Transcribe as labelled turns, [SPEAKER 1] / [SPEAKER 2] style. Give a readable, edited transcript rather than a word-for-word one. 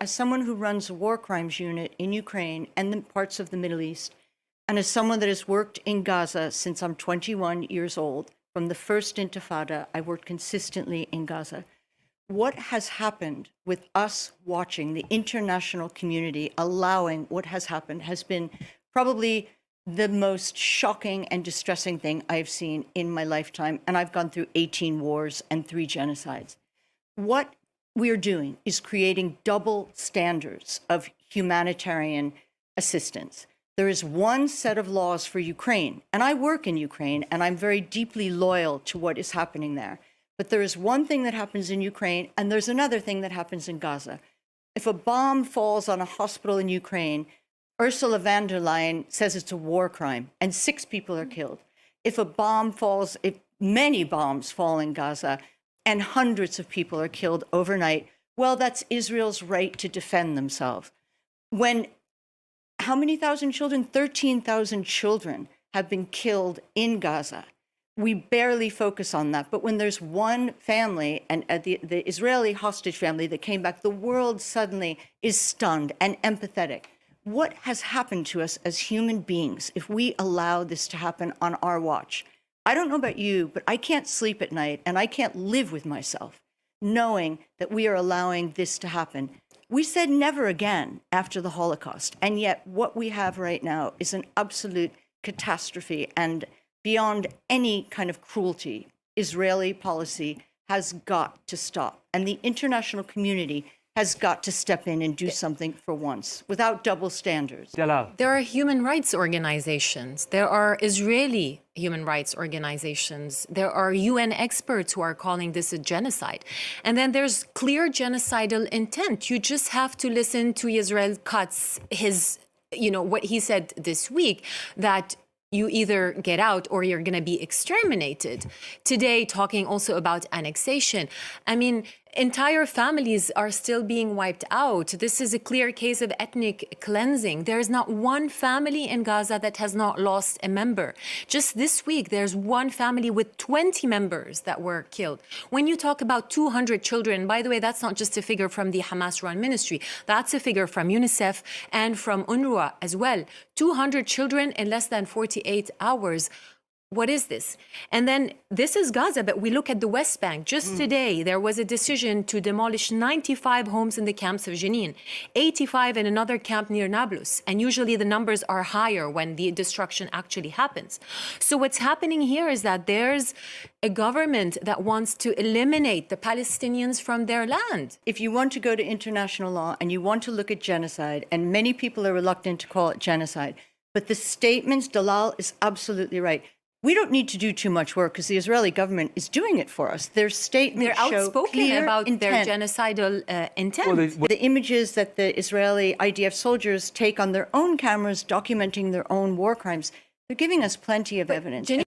[SPEAKER 1] as someone who runs a war crimes unit in Ukraine and the parts of the Middle East, and as someone that has worked in Gaza since I'm 21 years old, from the first Intifada, I worked consistently in Gaza. What has happened with us watching, the international community allowing what has happened, has been probably the most shocking and distressing thing I've seen in my lifetime. And I've gone through 18 wars and 3 genocides. What we're doing is creating double standards of humanitarian assistance. There is one set of laws for Ukraine, and I work in Ukraine, and I'm very deeply loyal to what is happening there. But there is one thing that happens in Ukraine, and there's another thing that happens in Gaza. If a bomb falls on a hospital in Ukraine, Ursula von der Leyen says it's a war crime, and 6 people are killed. If a bomb falls, if many bombs fall in Gaza, and hundreds of people are killed overnight, well, that's Israel's right to defend themselves. When how many thousand children? 13,000 children have been killed in Gaza. We barely focus on that. But when there's one family, and the Israeli hostage family that came back, the world suddenly is stunned and empathetic. What has happened to us as human beings if we allow this to happen on our watch? I don't know about you, but I can't sleep at night and I can't live with myself knowing that we are allowing this to happen. We said never again after the Holocaust, and yet what we have right now is an absolute catastrophe, and beyond any kind of cruelty, Israeli policy has got to stop. And the international community has got to step in and do something for once, without double standards.
[SPEAKER 2] There are human rights organizations. There are Israeli human rights organizations. There are UN experts who are calling this a genocide. And then there's clear genocidal intent. You just have to listen to Israel Katz, what he said this week, that you either get out or you're going to be exterminated. Today, talking also about annexation. I mean, entire families are still being wiped out. This is a clear case of ethnic cleansing. There is not one family in Gaza that has not lost a member. Just this week, there's one family with 20 members that were killed. When you talk about 200 children, by the way, that's not just a figure from the Hamas-run ministry. That's a figure from UNICEF and from UNRWA as well. 200 children in less than 48 hours. What is this? And then this is Gaza, but we look at the West Bank. Just today, there was a decision to demolish 95 homes in the camps of Janine, 85 in another camp near Nablus. And usually the numbers are higher when the destruction actually happens. So what's happening here is that there's a government that wants to eliminate the Palestinians from their land.
[SPEAKER 1] If you want to go to international law and you want to look at genocide, and many people are reluctant to call it genocide, but the statements, Dalal is absolutely right. We don't need to do too much work because the Israeli government is doing it for us. Their statements
[SPEAKER 2] They're outspoken about
[SPEAKER 1] intent.
[SPEAKER 2] their genocidal intent.
[SPEAKER 1] The images that the Israeli IDF soldiers take on their own cameras documenting their own war crimes, they're giving us plenty of evidence.